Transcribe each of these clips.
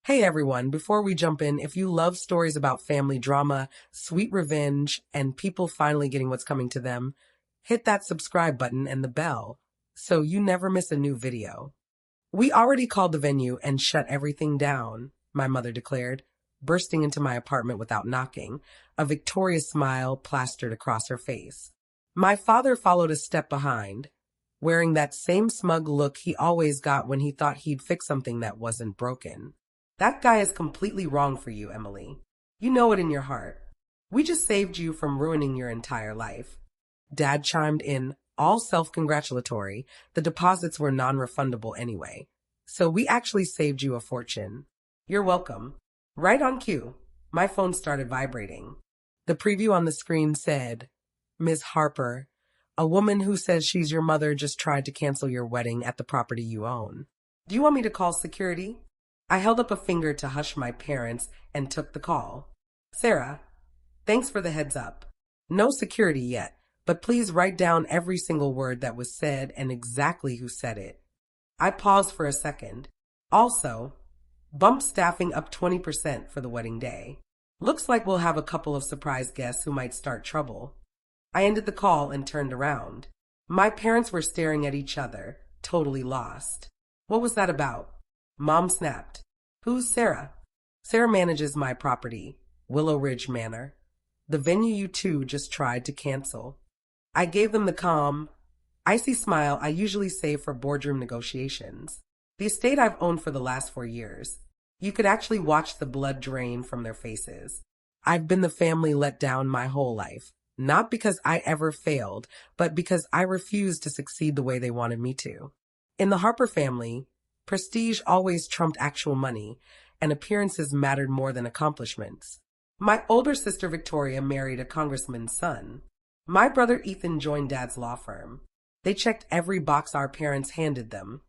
Hey everyone, before we jump in, if you love stories about family drama, sweet revenge, and people finally getting what's coming to them, hit that subscribe button and the bell so you never miss a new video. We already called the venue and shut everything down, my mother declared, bursting into my apartment without knocking, a victorious smile plastered across her face. My father followed a step behind, wearing that same smug look he always got when he thought he'd fix something that wasn't broken. That guy is completely wrong for you, Emily. You know it in your heart. We just saved you from ruining your entire life. Dad chimed in, all self-congratulatory. The deposits were non-refundable anyway. So we actually saved you a fortune. You're welcome. Right on cue. My phone started vibrating. The preview on the screen said, Ms. Harper, a woman who says she's your mother just tried to cancel your wedding at the property you own. Do you want me to call security? I held up a finger to hush my parents and took the call. Sarah, thanks for the heads up. No security yet, but please write down every single word that was said and exactly who said it. I paused for a second. Also, bump staffing up 20% for the wedding day. Looks like we'll have a couple of surprise guests who might start trouble. I ended the call and turned around. My parents were staring at each other, totally lost. What was that about? Mom snapped. Who's Sarah? Sarah manages my property, Willow Ridge Manor. The venue you two just tried to cancel. I gave them the calm, icy smile I usually save for boardroom negotiations. The estate I've owned for the last 4 years. You could actually watch the blood drain from their faces. I've been the family let down my whole life. Not because I ever failed, but because I refused to succeed the way they wanted me to. In the Harper family, prestige always trumped actual money, and appearances mattered more than accomplishments. My older sister Victoria married a congressman's son. My brother Ethan joined Dad's law firm. They checked every box our parents handed them.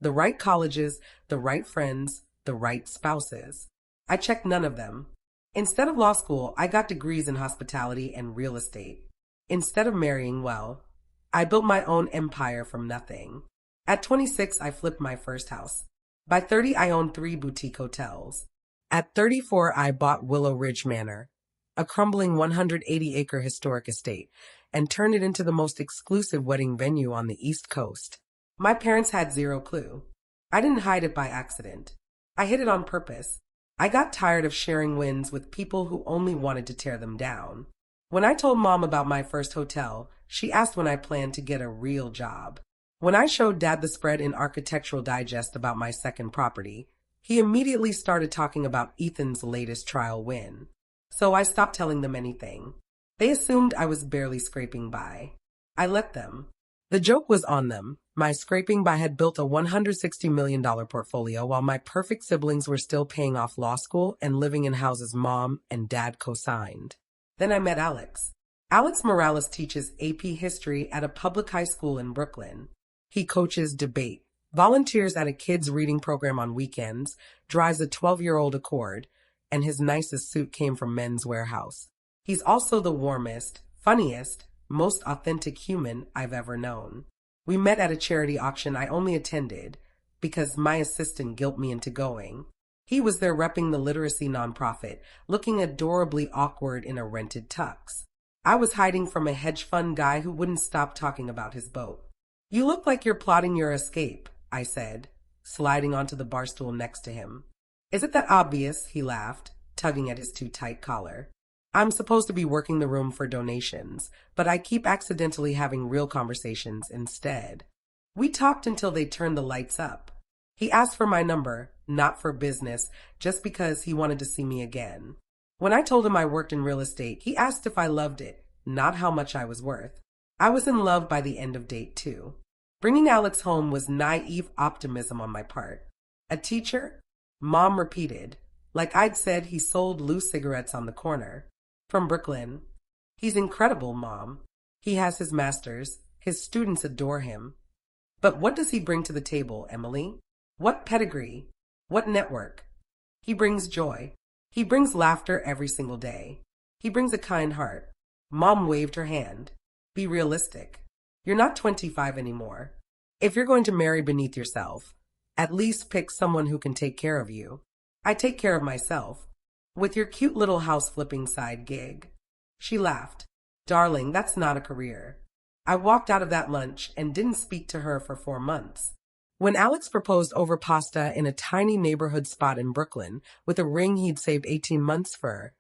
The right colleges, the right friends, the right spouses. I checked none of them. Instead of law school, I got degrees in hospitality and real estate. Instead of marrying well, I built my own empire from nothing. At 26, I flipped my first house. By 30, I owned 3 boutique hotels. At 34, I bought Willow Ridge Manor, a crumbling 180-acre historic estate, and turned it into the most exclusive wedding venue on the East Coast. My parents had zero clue. I didn't hide it by accident. I hid it on purpose. I got tired of sharing wins with people who only wanted to tear them down. When I told Mom about my first hotel, she asked when I planned to get a real job. When I showed Dad the spread in Architectural Digest about my second property, he immediately started talking about Ethan's latest trial win. So I stopped telling them anything. They assumed I was barely scraping by. I let them. The joke was on them. My scraping by had built a $160 million portfolio while my perfect siblings were still paying off law school and living in houses Mom and Dad co-signed. Then I met Alex. Alex Morales teaches AP History at a public high school in Brooklyn. He coaches debate, volunteers at a kids' reading program on weekends, drives a 12-year-old Accord, and his nicest suit came from Men's Warehouse. He's also the warmest, funniest, most authentic human I've ever known. We met at a charity auction I only attended because my assistant guilt me into going. He was there repping the literacy nonprofit, looking adorably awkward in a rented tux. I was hiding from a hedge fund guy who wouldn't stop talking about his boat. You look like you're plotting your escape, I said, sliding onto the bar stool next to him. Is it that obvious? He laughed, tugging at his too tight collar. I'm supposed to be working the room for donations, but I keep accidentally having real conversations instead. We talked until they turned the lights up. He asked for my number, not for business, just because he wanted to see me again. When I told him I worked in real estate, he asked if I loved it, not how much I was worth. I was in love by the end of date 2. Bringing Alex home was naive optimism on my part. A teacher? Mom repeated, like I'd said he sold loose cigarettes on the corner. From Brooklyn. He's incredible, Mom. He has his masters. His students adore him. But what does he bring to the table, Emily? What pedigree? What network? He brings joy. He brings laughter every single day. He brings a kind heart. Mom waved her hand. Be realistic. You're not 25 anymore. If you're going to marry beneath yourself, at least pick someone who can take care of you. I take care of myself. With your cute little house flipping side gig. She laughed. Darling, that's not a career. I walked out of that lunch and didn't speak to her for 4 months. When Alex proposed over pasta in a tiny neighborhood spot in Brooklyn with a ring he'd saved 18 months for,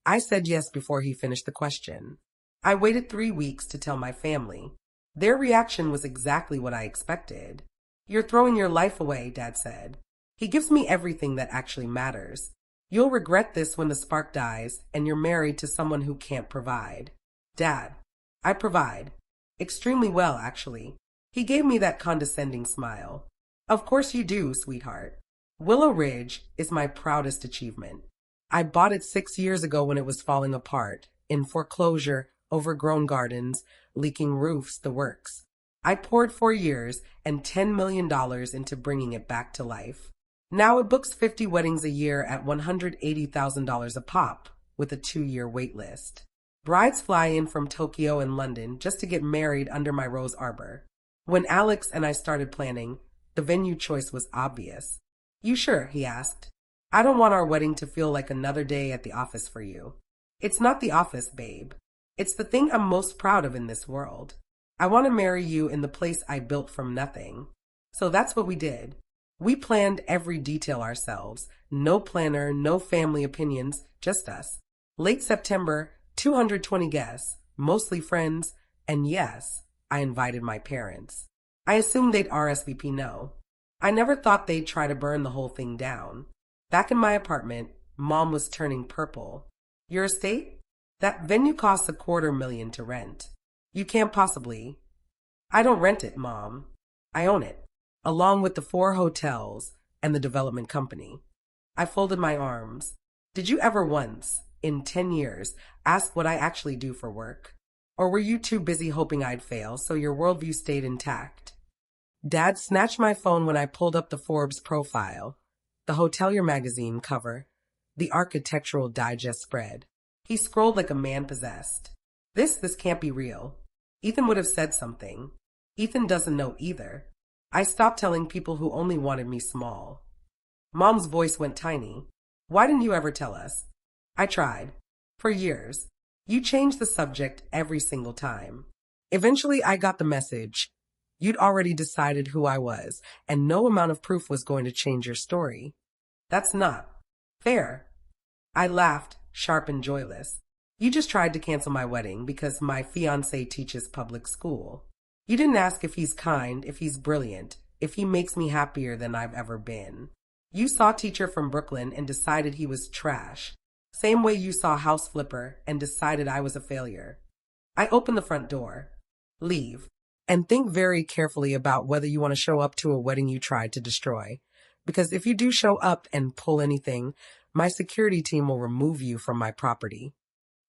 I said yes before he finished the question. I waited 3 weeks to tell my family. Their reaction was exactly what I expected. You're throwing your life away, Dad said. He gives me everything that actually matters. You'll regret this when the spark dies and you're married to someone who can't provide. Dad, I provide. Extremely well, actually. He gave me that condescending smile. Of course you do, sweetheart. Willow Ridge is my proudest achievement. I bought it 6 years ago when it was falling apart, in foreclosure, overgrown gardens, leaking roofs, the works. I poured 4 years and $10 million into bringing it back to life. Now it books 50 weddings a year at $180,000 a pop, with a 2-year wait list. Brides fly in from Tokyo and London just to get married under my rose arbor. When Alex and I started planning, the venue choice was obvious. You sure? He asked. I don't want our wedding to feel like another day at the office for you. It's not the office, babe. It's the thing I'm most proud of in this world. I want to marry you in the place I built from nothing. So that's what we did. We planned every detail ourselves. No planner, no family opinions, just us. Late September, 220 guests, mostly friends, and yes, I invited my parents. I assumed they'd RSVP no. I never thought they'd try to burn the whole thing down. Back in my apartment, Mom was turning purple. Your estate? That venue costs $250,000 to rent. You can't possibly. I don't rent it, Mom. I own it, along with the 4 hotels and the development company. I folded my arms. Did you ever once, in 10 years, ask what I actually do for work? Or were you too busy hoping I'd fail so your worldview stayed intact? Dad snatched my phone when I pulled up the Forbes profile, the Hotelier magazine cover, the Architectural Digest spread. He scrolled like a man possessed. This can't be real. Ethan would have said something. Ethan doesn't know either. I stopped telling people who only wanted me small. Mom's voice went tiny. Why didn't you ever tell us? I tried. For years. You changed the subject every single time. Eventually, I got the message. You'd already decided who I was, and no amount of proof was going to change your story. That's not fair. I laughed, sharp and joyless. You just tried to cancel my wedding because my fiancé teaches public school. You didn't ask if he's kind, if he's brilliant, if he makes me happier than I've ever been. You saw Teacher from Brooklyn and decided he was trash. Same way you saw House Flipper and decided I was a failure. I opened the front door. Leave. And think very carefully about whether you want to show up to a wedding you tried to destroy. Because if you do show up and pull anything, my security team will remove you from my property.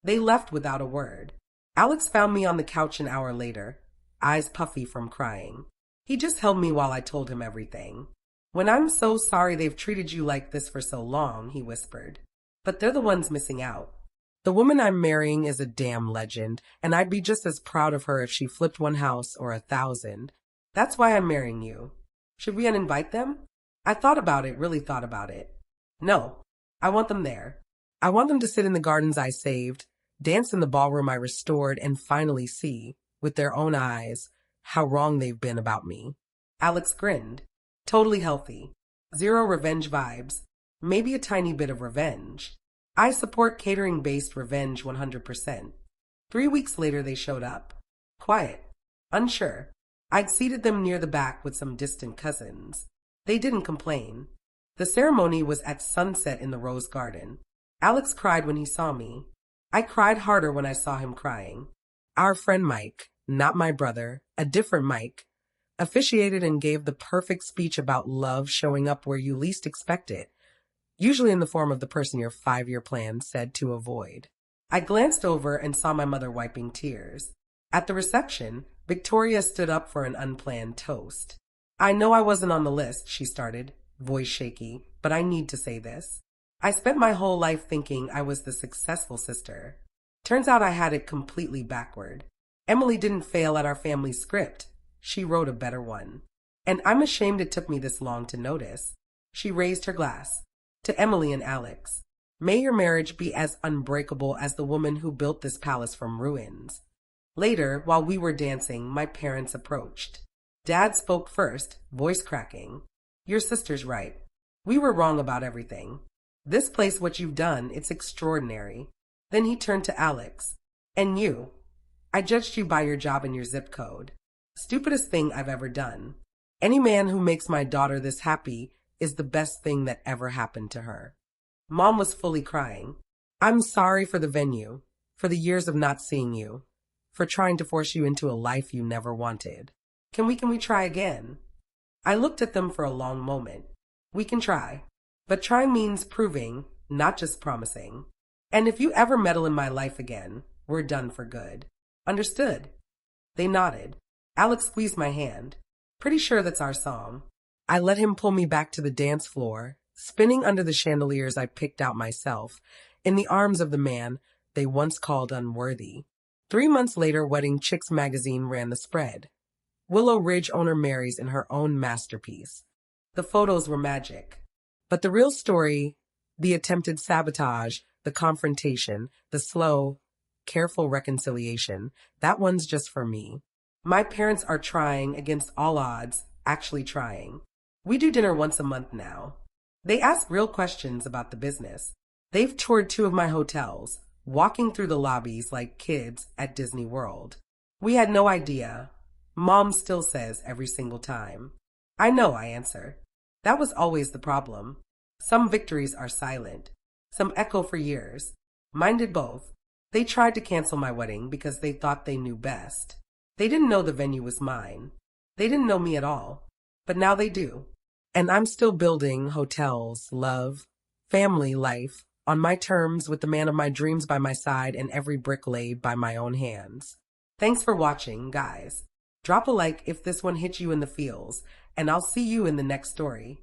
They left without a word. Alex found me on the couch an hour later, eyes puffy from crying. He just held me while I told him everything. When I'm so sorry they've treated you like this for so long, he whispered. But they're the ones missing out. The woman I'm marrying is a damn legend, and I'd be just as proud of her if she flipped 1 house or 1,000. That's why I'm marrying you. Should we uninvite them? I thought about it, really thought about it. No, I want them there. I want them to sit in the gardens I saved, dance in the ballroom I restored, and finally see, with their own eyes, how wrong they've been about me. Alex grinned. Totally healthy. Zero revenge vibes. Maybe a tiny bit of revenge. I support catering-based revenge 100%. 3 weeks later, they showed up. Quiet. Unsure. I'd seated them near the back with some distant cousins. They didn't complain. The ceremony was at sunset in the rose garden. Alex cried when he saw me. I cried harder when I saw him crying. Our friend Mike, not my brother, a different Mike, officiated and gave the perfect speech about love showing up where you least expect it. Usually in the form of the person your 5-year plan said to avoid. I glanced over and saw my mother wiping tears. At the reception, Victoria stood up for an unplanned toast. I know I wasn't on the list, she started, voice shaky, but I need to say this. I spent my whole life thinking I was the successful sister. Turns out I had it completely backward. Emily didn't fail at our family script. She wrote a better one. And I'm ashamed it took me this long to notice. She raised her glass. To Emily and Alex, may your marriage be as unbreakable as the woman who built this palace from ruins. Later, while we were dancing, my parents approached. Dad spoke first, voice cracking. Your sister's right. We were wrong about everything. This place, what you've done, it's extraordinary. Then he turned to Alex. And you. I judged you by your job and your zip code. Stupidest thing I've ever done. Any man who makes my daughter this happy is the best thing that ever happened to her. Mom was fully crying. I'm sorry for the venue, for the years of not seeing you, for trying to force you into a life you never wanted. Can we try again? I looked at them for a long moment. We can try. But trying means proving, not just promising. And if you ever meddle in my life again, we're done for good. Understood? They nodded. Alex squeezed my hand. Pretty sure that's our song. I let him pull me back to the dance floor, spinning under the chandeliers I picked out myself, in the arms of the man they once called unworthy. 3 months later, Wedding Chicks magazine ran the spread. Willow Ridge owner marries in her own masterpiece. The photos were magic. But the real story, the attempted sabotage, the confrontation, the slow, careful reconciliation, that one's just for me. My parents are trying against all odds, actually trying. We do dinner once a month now. They ask real questions about the business. They've toured 2 of my hotels, walking through the lobbies like kids at Disney World. We had no idea. Mom still says every single time. I know, I answer. That was always the problem. Some victories are silent. Some echo for years. Mine did both. They tried to cancel my wedding because they thought they knew best. They didn't know the venue was mine. They didn't know me at all. But now they do. And I'm still building hotels, love, family life, on my terms with the man of my dreams by my side and every brick laid by my own hands. Thanks for watching, guys. Drop a like if this one hit you in the feels, and I'll see you in the next story.